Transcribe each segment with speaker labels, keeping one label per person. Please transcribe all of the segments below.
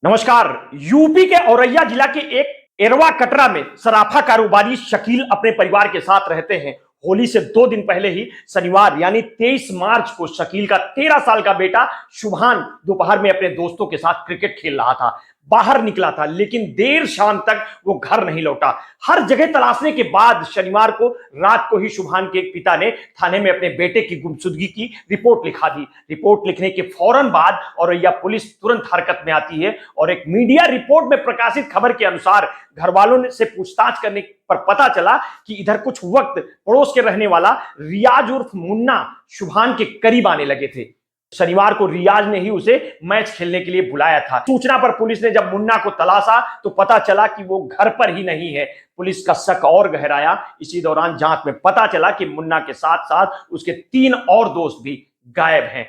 Speaker 1: नमस्कार। यूपी के औरैया जिला के एक एरवा कटरा में सराफा कारोबारी शकील अपने परिवार के साथ रहते हैं। होली से 2 दिन पहले ही शनिवार यानी 23 मार्च को शकील का 13 साल का बेटा शुभान दोपहर में अपने दोस्तों के साथ क्रिकेट खेल रहा था। बाहर निकला था लेकिन देर शाम तक वो घर नहीं लौटा। हर जगह तलाशने के बाद शनिवार को रात को ही शुभान के पिता ने थाने में अपने बेटे की गुमशुदगी की रिपोर्ट लिखा दी। रिपोर्ट लिखने के फौरन बाद औरैया पुलिस तुरंत हरकत में आती है और एक मीडिया रिपोर्ट में प्रकाशित खबर के अनुसार घर वालों से पूछताछ करने पर पता चला कि इधर कुछ वक्त पड़ोस के रहने वाला रियाज उर्फ मुन्ना शुभान के करीब आने लगे थे। शनिवार को रियाज ने ही उसे मैच खेलने के लिए बुलाया था। सूचना पर पुलिस ने जब मुन्ना को तलाशा तो पता चला कि वो घर पर ही नहीं है। पुलिस का शक और गहराया। इसी दौरान जांच में पता चला कि मुन्ना के साथ साथ उसके 3 और दोस्त भी गायब हैं।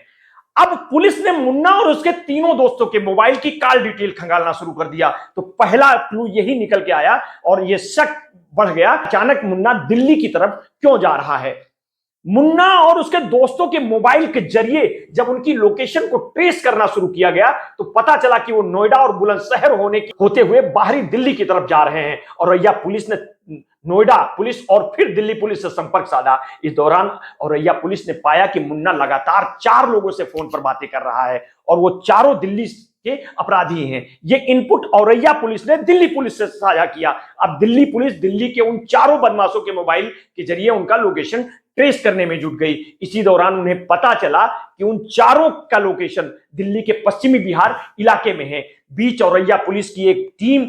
Speaker 1: अब पुलिस ने मुन्ना और उसके तीनों दोस्तों के मोबाइल की कॉल डिटेल खंगालना शुरू कर दिया तो पहला क्लू यही निकल के आया और यह शक बढ़ गया। अचानक मुन्ना दिल्ली की तरफ क्यों जा रहा है? मुन्ना और उसके दोस्तों के मोबाइल के जरिए जब उनकी लोकेशन को ट्रेस करना शुरू किया गया तो पता चला कि वो नोएडा और बुलंदशहर होते हुए बाहरी दिल्ली की तरफ जा रहे हैं। औरैया पुलिस ने नोएडा पुलिस और फिर दिल्ली पुलिस से संपर्क साधा। इस दौरान औरैया पुलिस ने पाया कि मुन्ना लगातार 4 लोगों से फोन पर बातें कर रहा है और वो चारों दिल्ली के अपराधी हैं। ये इनपुट औरैया पुलिस ने दिल्ली पुलिस से साझा किया। अब दिल्ली पुलिस दिल्ली के उन चारों बदमाशों के मोबाइल के जरिए उनका लोकेशन ट्रेस करने में जुट गई। इसी दौरान उन्हें पता चला कि उन चारों का लोकेशन दिल्ली के पश्चिमी बिहार इलाके में है। बीच औरैया पुलिस की एक टीम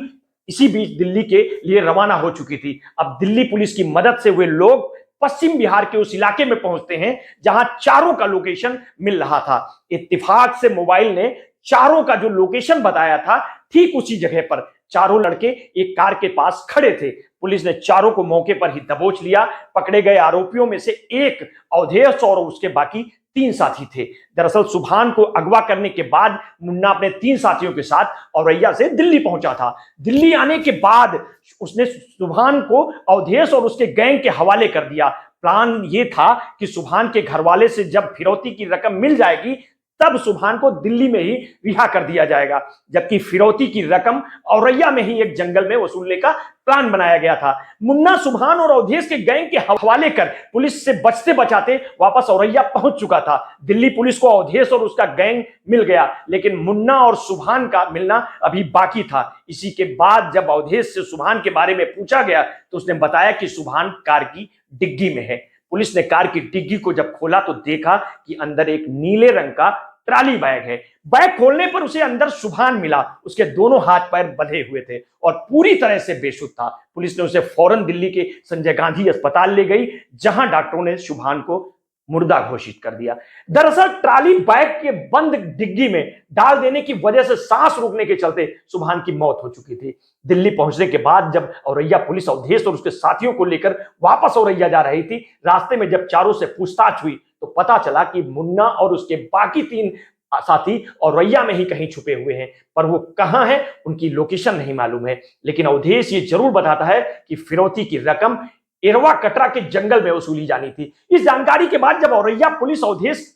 Speaker 1: इसी बीच दिल्ली के लिए रवाना हो चुकी थी। अब दिल्ली पुलिस की मदद से वे लोग पश्चिम बिहार के उस इलाके में पहुंचते हैं जहां चारों का लोकेशन मिल रहा था। इत्तेफाक से मोबाइल ने चारों का जो लोकेशन बताया था ठीक उसी जगह पर चारों लड़के एक कार के पास खड़े थे। पुलिस ने चारों को मौके पर ही दबोच लिया। पकड़े गए आरोपियों में से एक अवधेश और उसके बाकी 3 साथी थे। दरअसल शुभान को अगवा करने के बाद मुन्ना अपने 3 साथियों के साथ औरैया से दिल्ली पहुंचा था। दिल्ली आने के बाद उसने शुभान को अवधेश और उसके गैंग के हवाले कर दिया। प्लान ये था कि शुभान के घरवाले से जब फिरौती की रकम मिल जाएगी तब शुभान को दिल्ली में ही रिहा कर दिया जाएगा, जबकि फिरौती की रकम औरैया में ही एक जंगल में वसूलने का प्लान बनाया गया था। मुन्ना शुभान और अवधेश के गैंग के हवाले कर पुलिस से बचते बचाते वापस औरैया पहुंच चुका था। दिल्ली पुलिस को अवधेश और उसका गैंग मिल गया लेकिन मुन्ना और शुभान का मिलना अभी बाकी था। इसी के बाद जब अवधेश से शुभान के बारे में पूछा गया तो उसने बताया कि शुभान कार की डिग्गी में है। पुलिस ने कार की डिग्गी को जब खोला तो देखा कि अंदर एक नीले रंग का ट्रॉली बैग है। बैग खोलने पर उसे अंदर शुभान मिला। उसके दोनों हाथ पैर बंधे हुए थे और पूरी तरह से बेसुध था। पुलिस ने उसे फौरन दिल्ली के संजय गांधी अस्पताल ले गई जहां डॉक्टरों ने शुभान को मुर्दा घोषित कर दिया। दरअसल ट्रॉली बैग के बंद डिग्गी में डाल देने की वजह से सांस रोकने के चलते शुभान की मौत हो चुकी थी। दिल्ली पहुंचने के बाद जब औरैया पुलिस अवधेश और उसके साथियों को लेकर वापस औरैया जा रही थी, रास्ते में जब चारों से पूछताछ हुई तो पता चला कि मुन्ना और उसके बाकी 3 साथी औरैया में ही कहीं छुपे हुए हैं, पर वो कहां है उनकी लोकेशन नहीं मालूम है। लेकिन अवधेश ये जरूर बताता है कि फिरौती की रकम एरवा कटरा के जंगल में वसूली जानी थी। इस जानकारी के बाद जब औरैया पुलिस अवधेश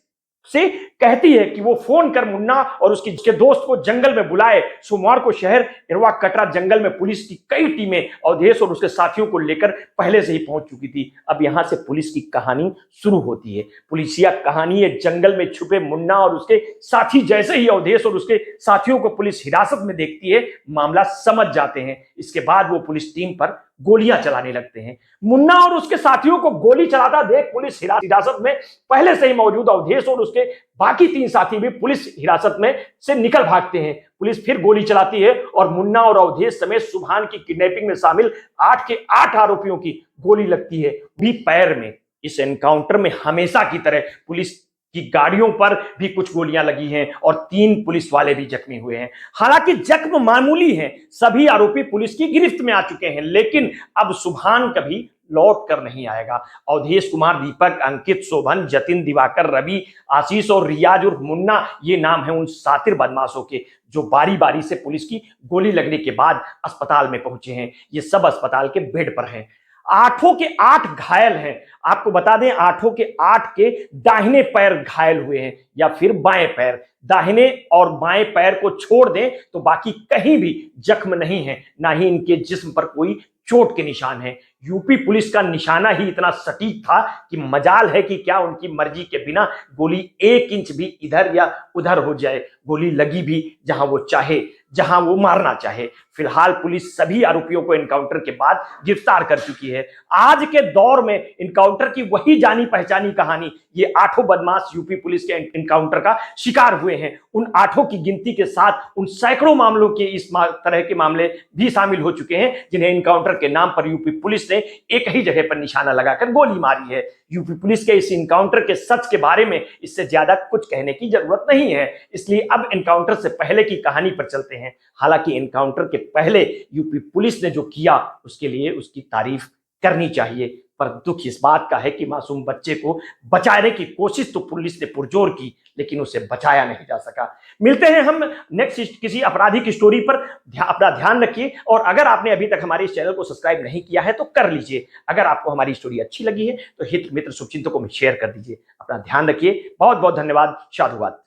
Speaker 1: से कहती है कि वो फोन कर मुन्ना और उसके दोस्त को जंगल में बुलाए, सोमवार को शहर एरवा कटरा जंगल में पुलिस की कई टीमें अवधेश और उसके साथियों को लेकर पहले से ही पहुंच चुकी थी। अब यहां से पुलिस की कहानी शुरू होती है। पुलिसिया कहानी है जंगल में छुपे मुन्ना और उसके साथी जैसे ही अवधेश और उसके साथियों को पुलिस हिरासत में देखती है, मामला समझ जाते हैं। इसके बाद वो पुलिस टीम पर गोलियां चलाने लगते हैं। मुन्ना और उसके साथियों को गोली चलाता देख पुलिस हिरासत में पहले से ही मौजूद अवधेश और उसके बाकी 3 साथी भी पुलिस हिरासत में से निकल भागते हैं। पुलिस फिर गोली चलाती है और मुन्ना और अवधेश समेत शुभान की किडनैपिंग में शामिल 8 के 8 आरोपियों की गोली लगती है, भी पैर में। इस एनकाउंटर में हमेशा की तरह पुलिस की गाड़ियों पर भी कुछ गोलियां लगी हैं और 3 पुलिस वाले भी जख्मी हुए हैं। हालांकि जख्म मामूली हैं। सभी आरोपी पुलिस की गिरफ्त में आ चुके हैं लेकिन अब शुभान कभी लौट कर नहीं आएगा। अवधेश कुमार, दीपक, अंकित, शोभन, जतिन, दिवाकर, रवि, आशीष और रियाज उर्फ मुन्ना, ये नाम है उन शातिर बदमाशों के जो बारी बारी से पुलिस की गोली लगने के बाद अस्पताल में पहुंचे हैं। ये सब अस्पताल के बेड पर हैं। आठों के आठ घायल हैं। आपको बता दें, आठों के आठ के दाहिने पैर घायल हुए हैं या फिर बाएं पैर। दाहिने और बाएं पैर को छोड़ दें तो बाकी कहीं भी जख्म नहीं है, ना ही इनके जिस्म पर कोई चोट के निशान है। यूपी पुलिस का निशाना ही इतना सटीक था कि मजाल है कि क्या उनकी मर्जी के बिना गोली 1 इंच भी इधर या उधर हो जाए। गोली लगी भी जहां वो चाहे, जहां वो मारना चाहे। फिलहाल पुलिस सभी आरोपियों को एनकाउंटर के बाद गिरफ्तार कर चुकी है। आज के दौर में एनकाउंटर की वही जानी पहचानी कहानी, ये आठों बदमाश यूपी पुलिस के एनकाउंटर का शिकार हुए हैं। उन आठों की गिनती के साथ उन सैकड़ों मामलों के इस तरह के मामले भी शामिल हो चुके हैं जिन्हें एनकाउंटर के नाम पर यूपी पुलिस ने एक ही जगह पर निशाना लगाकर गोली मारी है। यूपी पुलिस के इस एनकाउंटर के सच के बारे में इससे ज्यादा कुछ कहने की जरूरत नहीं है, इसलिए अब एनकाउंटर से पहले की कहानी पर चलते हैं। हालांकि एनकाउंटर के पहले यूपी पुलिस ने जो किया उसके लिए उसकी तारीफ करनी चाहिए, पर दुख इस बात का है कि मासूम बच्चे को बचाने की कोशिश तो पुलिस ने पुरजोर की, लेकिन उसे बचाया नहीं जा सका। मिलते हैं हम नेक्स्ट किसी अपराधी की स्टोरी पर। अपना ध्यान रखिए, और अगर आपने अभी तक हमारे इस चैनल को सब्सक्राइब नहीं किया है तो कर लीजिए। अगर आपको हमारी स्टोरी अच्छी लगी है तो हित मित्र शुभचिंतकों में शेयर कर दीजिए। अपना ध्यान रखिए। बहुत बहुत धन्यवाद। साधुवाद।